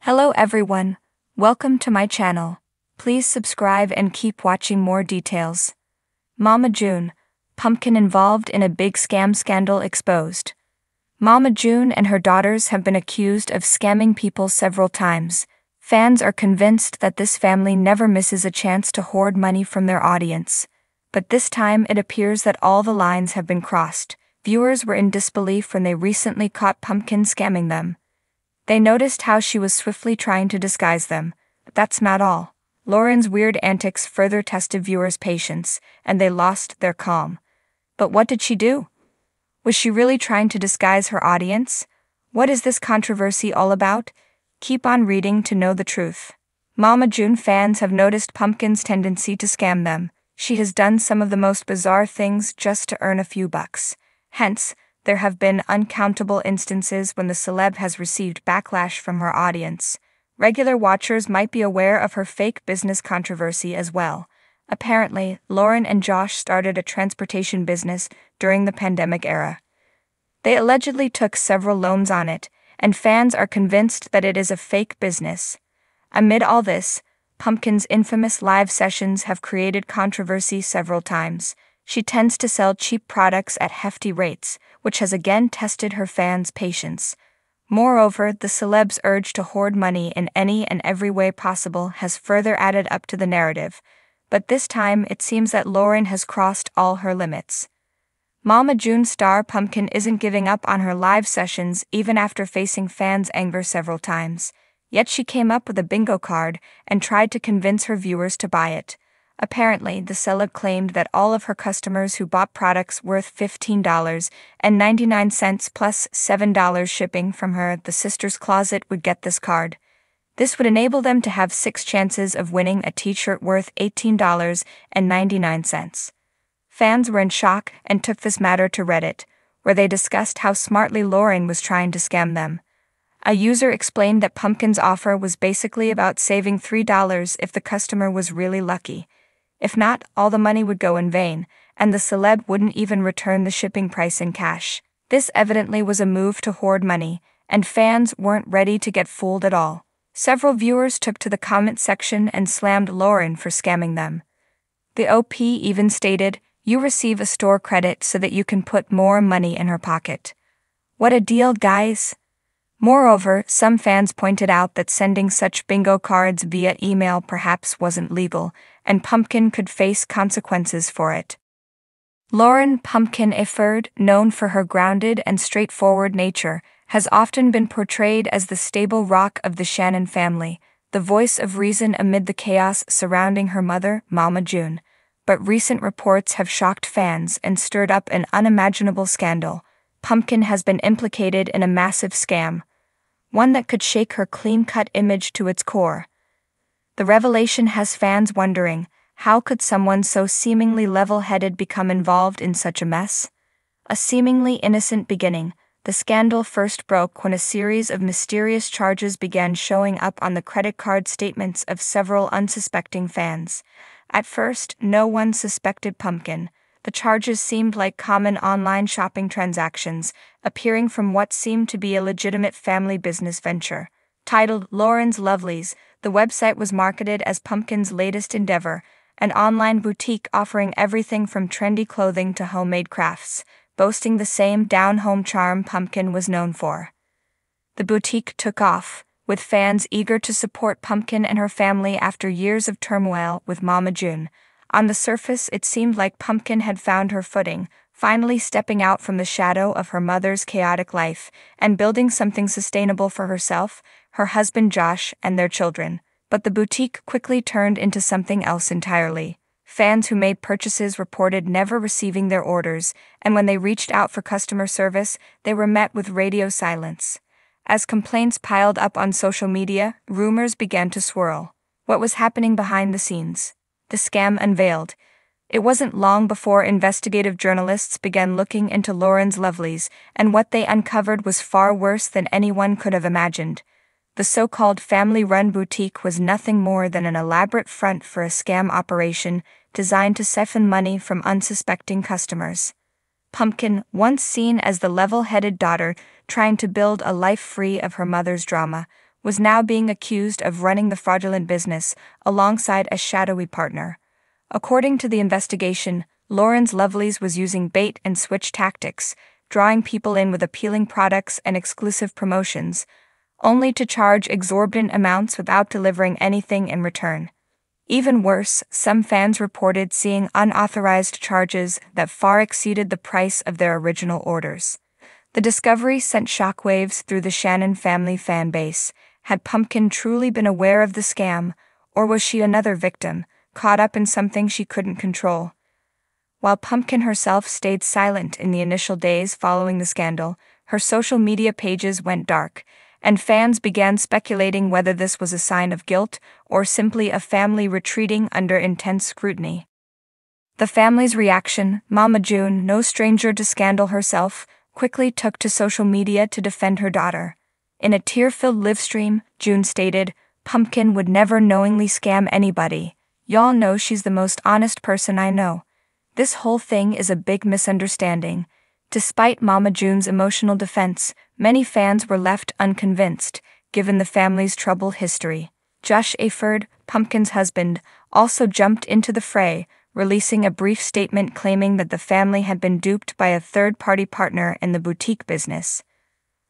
Hello everyone, welcome to my channel. Please subscribe and keep watching more details. Mama June, Pumpkin involved in a big scam scandal exposed. Mama June and her daughters have been accused of scamming people several times. Fans are convinced that this family never misses a chance to hoard money from their audience. But this time it appears that all the lines have been crossed. Viewers were in disbelief when they recently caught Pumpkin scamming them. They noticed how she was swiftly trying to disguise them, but that's not all. Lauren's weird antics further tested viewers' patience, and they lost their calm. But what did she do? Was she really trying to disguise her audience? What is this controversy all about? Keep on reading to know the truth. Mama June fans have noticed Pumpkin's tendency to scam them. She has done some of the most bizarre things just to earn a few bucks. Hence, there have been uncountable instances when the celeb has received backlash from her audience. Regular watchers might be aware of her fake business controversy as well. Apparently, Lauren and Josh started a transportation business during the pandemic era. They allegedly took several loans on it, and fans are convinced that it is a fake business. Amid all this, Pumpkin's infamous live sessions have created controversy several times. She tends to sell cheap products at hefty rates, which has again tested her fans' patience. Moreover, the celeb's urge to hoard money in any and every way possible has further added up to the narrative. But this time, it seems that Lauren has crossed all her limits. Mama June star Pumpkin isn't giving up on her live sessions even after facing fans' anger several times. Yet she came up with a bingo card and tried to convince her viewers to buy it. Apparently, the celeb claimed that all of her customers who bought products worth $15.99 plus $7 shipping from her the sister's closet would get this card. This would enable them to have 6 chances of winning a t-shirt worth $18.99. Fans were in shock and took this matter to Reddit, where they discussed how smartly Lauren was trying to scam them. A user explained that Pumpkin's offer was basically about saving $3 if the customer was really lucky. If not, all the money would go in vain, and the celeb wouldn't even return the shipping price in cash. This evidently was a move to hoard money, and fans weren't ready to get fooled at all. Several viewers took to the comment section and slammed Lauren for scamming them. The OP even stated, "You receive a store credit so that you can put more money in her pocket." What a deal, guys! Moreover, some fans pointed out that sending such bingo cards via email perhaps wasn't legal, and Pumpkin could face consequences for it. Lauren Pumpkin Ifford, known for her grounded and straightforward nature, has often been portrayed as the stable rock of the Shannon family, the voice of reason amid the chaos surrounding her mother, Mama June. But recent reports have shocked fans and stirred up an unimaginable scandal. Pumpkin has been implicated in a massive scam, one that could shake her clean-cut image to its core. The revelation has fans wondering, how could someone so seemingly level-headed become involved in such a mess? A seemingly innocent beginning, the scandal first broke when a series of mysterious charges began showing up on the credit card statements of several unsuspecting fans. At first, no one suspected Pumpkin. The charges seemed like common online shopping transactions, appearing from what seemed to be a legitimate family business venture. Titled Lauren's Lovelies, the website was marketed as Pumpkin's latest endeavor, an online boutique offering everything from trendy clothing to homemade crafts, boasting the same down-home charm Pumpkin was known for. The boutique took off, with fans eager to support Pumpkin and her family after years of turmoil with Mama June. On the surface, it seemed like Pumpkin had found her footing, finally stepping out from the shadow of her mother's chaotic life and building something sustainable for herself, her husband Josh, and their children. But the boutique quickly turned into something else entirely. Fans who made purchases reported never receiving their orders, and when they reached out for customer service, they were met with radio silence. As complaints piled up on social media, rumors began to swirl. What was happening behind the scenes? The scam unveiled. It wasn't long before investigative journalists began looking into Lauren's Lovelies, and what they uncovered was far worse than anyone could have imagined. The so-called family-run boutique was nothing more than an elaborate front for a scam operation designed to siphon money from unsuspecting customers. Pumpkin, once seen as the level-headed daughter trying to build a life free of her mother's drama, was now being accused of running the fraudulent business alongside a shadowy partner. According to the investigation, Lauren's Lovelace was using bait-and-switch tactics, drawing people in with appealing products and exclusive promotions, only to charge exorbitant amounts without delivering anything in return. Even worse, some fans reported seeing unauthorized charges that far exceeded the price of their original orders. The discovery sent shockwaves through the Shannon family fan base. Had Pumpkin truly been aware of the scam, or was she another victim, caught up in something she couldn't control? While Pumpkin herself stayed silent in the initial days following the scandal, her social media pages went dark, and fans began speculating whether this was a sign of guilt or simply a family retreating under intense scrutiny. The family's reaction, Mama June, no stranger to scandal herself, quickly took to social media to defend her daughter. In a tear-filled livestream, June stated, "Pumpkin would never knowingly scam anybody. Y'all know she's the most honest person I know. This whole thing is a big misunderstanding." Despite Mama June's emotional defense, many fans were left unconvinced, given the family's troubled history. Josh Aford, Pumpkin's husband, also jumped into the fray, releasing a brief statement claiming that the family had been duped by a third-party partner in the boutique business.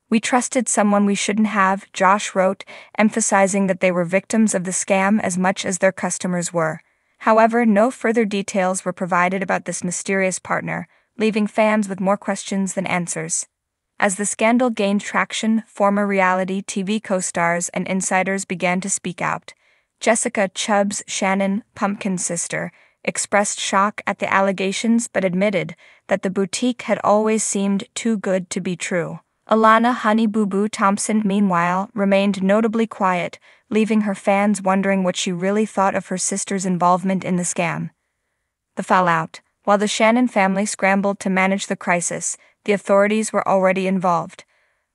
"We trusted someone we shouldn't have," Josh wrote, emphasizing that they were victims of the scam as much as their customers were. However, no further details were provided about this mysterious partner, leaving fans with more questions than answers. As the scandal gained traction, former reality TV co-stars and insiders began to speak out. Jessica Chubbs, Shannon, Pumpkin's sister, expressed shock at the allegations but admitted that the boutique had always seemed too good to be true. Alana Honey Boo Boo Thompson, meanwhile, remained notably quiet, leaving her fans wondering what she really thought of her sister's involvement in the scam. The fallout. While the Shannon family scrambled to manage the crisis, the authorities were already involved.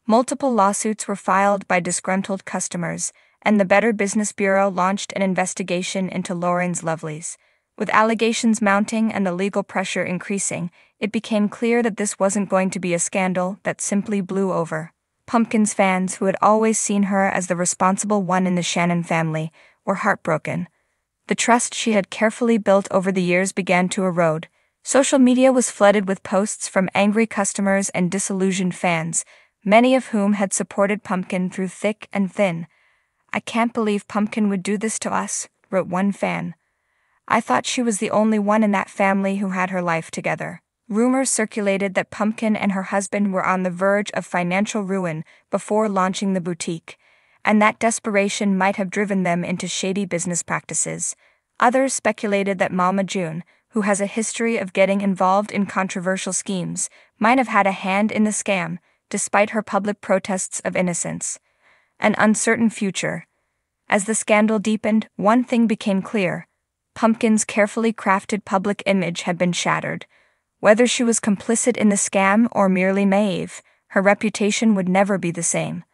Multiple lawsuits were filed by disgruntled customers, and the Better Business Bureau launched an investigation into Lauren's Lovelace. With allegations mounting and the legal pressure increasing, it became clear that this wasn't going to be a scandal that simply blew over. Pumpkin's fans, who had always seen her as the responsible one in the Shannon family, were heartbroken. The trust she had carefully built over the years began to erode. Social media was flooded with posts from angry customers and disillusioned fans, many of whom had supported Pumpkin through thick and thin. "I can't believe Pumpkin would do this to us," wrote one fan. "I thought she was the only one in that family who had her life together." Rumors circulated that Pumpkin and her husband were on the verge of financial ruin before launching the boutique, and that desperation might have driven them into shady business practices. Others speculated that Mama June, who has a history of getting involved in controversial schemes, might have had a hand in the scam, despite her public protests of innocence. An uncertain future. As the scandal deepened, one thing became clear. Pumpkin's carefully crafted public image had been shattered. Whether she was complicit in the scam or merely naive, her reputation would never be the same.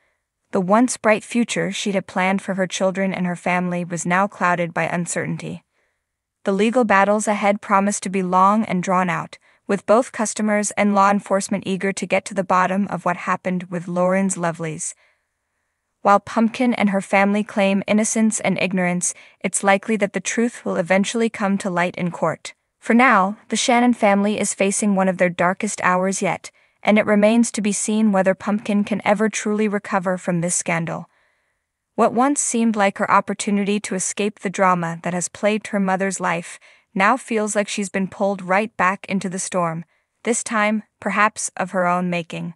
The once bright future she had planned for her children and her family was now clouded by uncertainty. The legal battles ahead promised to be long and drawn out, with both customers and law enforcement eager to get to the bottom of what happened with Lauren's Lovelace. While Pumpkin and her family claim innocence and ignorance, it's likely that the truth will eventually come to light in court. For now, the Shannon family is facing one of their darkest hours yet, and it remains to be seen whether Pumpkin can ever truly recover from this scandal. What once seemed like her opportunity to escape the drama that has plagued her mother's life now feels like she's been pulled right back into the storm, this time, perhaps, of her own making.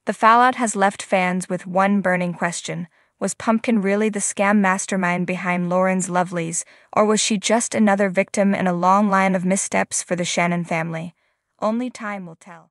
The fallout has left fans with one burning question: was Pumpkin really the scam mastermind behind Lauren's Lovelace, or was she just another victim in a long line of missteps for the Shannon family? Only time will tell.